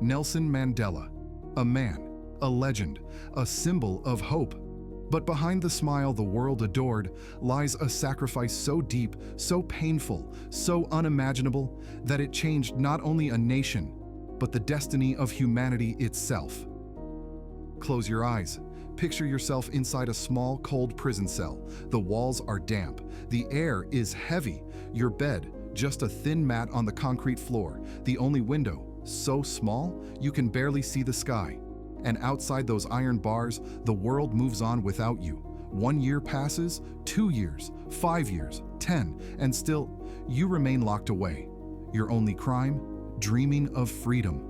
Nelson Mandela, a man, a legend, a symbol of hope. But behind the smile the world adored lies a sacrifice so deep, so painful, so unimaginable that it changed not only a nation, but the destiny of humanity itself. Close your eyes. Picture yourself inside a small, cold prison cell. The walls are damp. The air is heavy. Your bed, just a thin mat on the concrete floor. The only window, so small, you can barely see the sky. And outside those iron bars, the world moves on without you. 1 year passes, 2 years, 5 years, 10, and still, you remain locked away. Your only crime? Dreaming of freedom.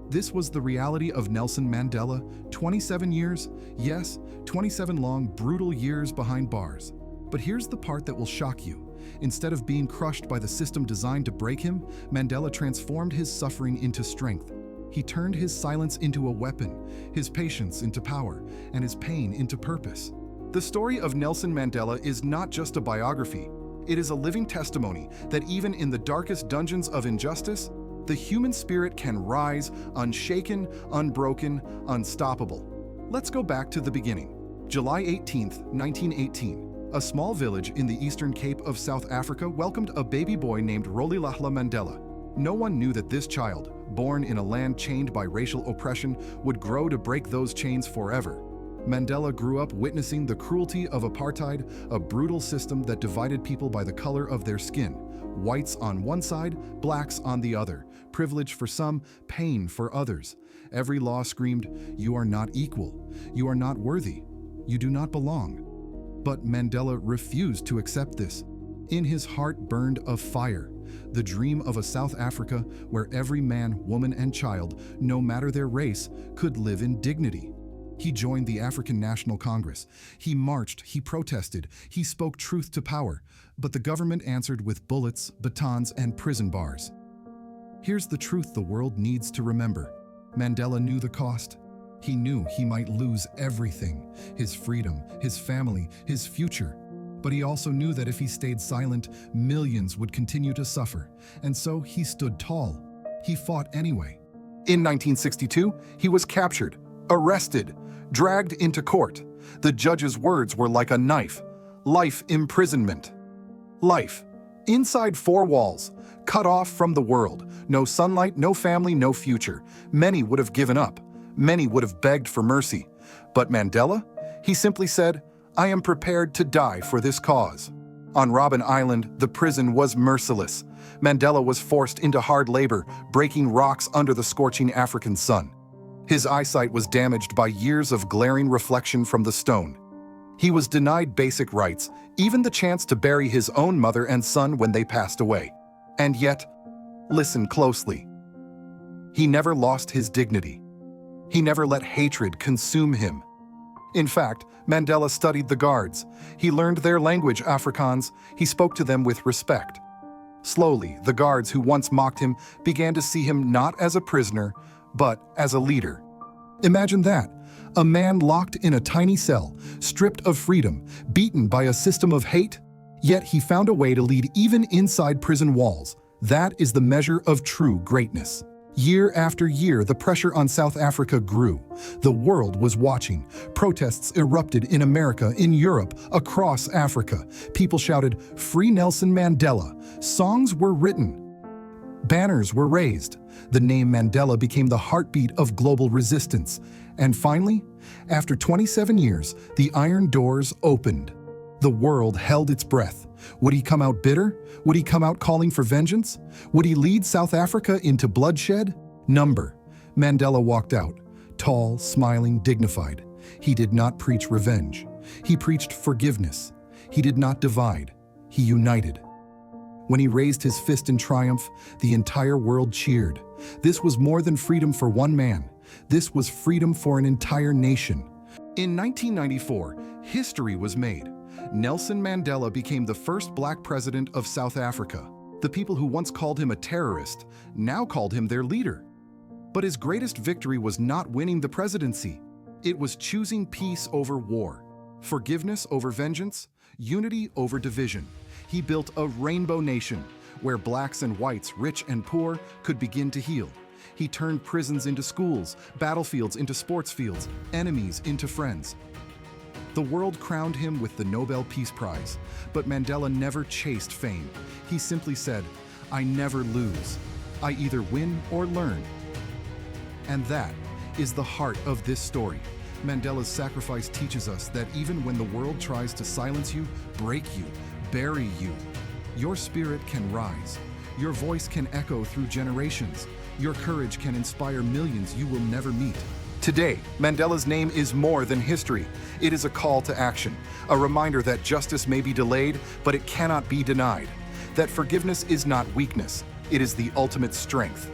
This was the reality of Nelson Mandela, 27 years, yes, 27 long, brutal years behind bars. But here's the part that will shock you. Instead of being crushed by the system designed to break him, Mandela transformed his suffering into strength. He turned his silence into a weapon, his patience into power, and his pain into purpose. The story of Nelson Mandela is not just a biography. It is a living testimony that even in the darkest dungeons of injustice, the human spirit can rise, unshaken, unbroken, unstoppable. Let's go back to the beginning. July 18, 1918. A small village in the Eastern Cape of South Africa welcomed a baby boy named Rolihlahla Mandela. No one knew that this child, born in a land chained by racial oppression, would grow to break those chains forever. Mandela grew up witnessing the cruelty of apartheid, a brutal system that divided people by the color of their skin. Whites on one side, blacks on the other. Privilege for some, pain for others. Every law screamed, "You are not equal. You are not worthy. You do not belong." But Mandela refused to accept this. In his heart burned a fire, the dream of a South Africa where every man, woman, and child, no matter their race, could live in dignity. He joined the African National Congress. He marched, he protested, he spoke truth to power, but the government answered with bullets, batons, and prison bars. Here's the truth the world needs to remember. Mandela knew the cost. He knew he might lose everything, his freedom, his family, his future. But he also knew that if he stayed silent, millions would continue to suffer. And so he stood tall. He fought anyway. In 1962, he was captured, arrested, dragged into court. The judge's words were like a knife. Life imprisonment. Life. Inside 4 walls, cut off from the world. No sunlight, no family, no future. Many would have given up. Many would have begged for mercy. But Mandela? He simply said, "I am prepared to die for this cause." On Robben Island, the prison was merciless. Mandela was forced into hard labor, breaking rocks under the scorching African sun. His eyesight was damaged by years of glaring reflection from the stone. He was denied basic rights, even the chance to bury his own mother and son when they passed away. And yet, listen closely. He never lost his dignity. He never let hatred consume him. In fact, Mandela studied the guards. He learned their language, Afrikaans. He spoke to them with respect. Slowly, the guards who once mocked him began to see him not as a prisoner, but as a leader. Imagine that, a man locked in a tiny cell, stripped of freedom, beaten by a system of hate, yet he found a way to lead even inside prison walls. That is the measure of true greatness. Year after year, the pressure on South Africa grew. The world was watching. Protests erupted in America, in Europe, across Africa. People shouted, "Free Nelson Mandela." Songs were written. Banners were raised. The name Mandela became the heartbeat of global resistance. And finally, after 27 years, the iron doors opened. The world held its breath. Would he come out bitter? Would he come out calling for vengeance? Would he lead South Africa into bloodshed? Mandela walked out, tall, smiling, dignified. He did not preach revenge. He preached forgiveness. He did not divide. He united. When he raised his fist in triumph, the entire world cheered. This was more than freedom for one man. This was freedom for an entire nation. In 1994, history was made. Nelson Mandela became the first black president of South Africa. The people who once called him a terrorist now called him their leader. But his greatest victory was not winning the presidency. It was choosing peace over war, forgiveness over vengeance, unity over division. He built a rainbow nation where blacks and whites, rich and poor, could begin to heal. He turned prisons into schools, battlefields into sports fields, enemies into friends. The world crowned him with the Nobel Peace Prize, but Mandela never chased fame. He simply said, "I never lose. I either win or learn." And that is the heart of this story. Mandela's sacrifice teaches us that even when the world tries to silence you, break you, bury you, your spirit can rise. Your voice can echo through generations. Your courage can inspire millions you will never meet. Today, Mandela's name is more than history. It is a call to action, a reminder that justice may be delayed, but it cannot be denied. That forgiveness is not weakness, it is the ultimate strength.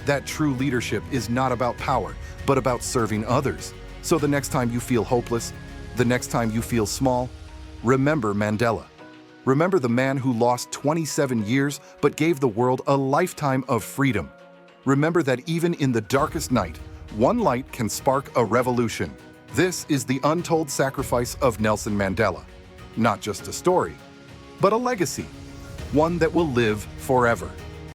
That true leadership is not about power, but about serving others. So the next time you feel hopeless, the next time you feel small, remember Mandela. Remember the man who lost 27 years but gave the world a lifetime of freedom. Remember that even in the darkest night, one light can spark a revolution. This is the untold sacrifice of Nelson Mandela. Not just a story, but a legacy. One that will live forever.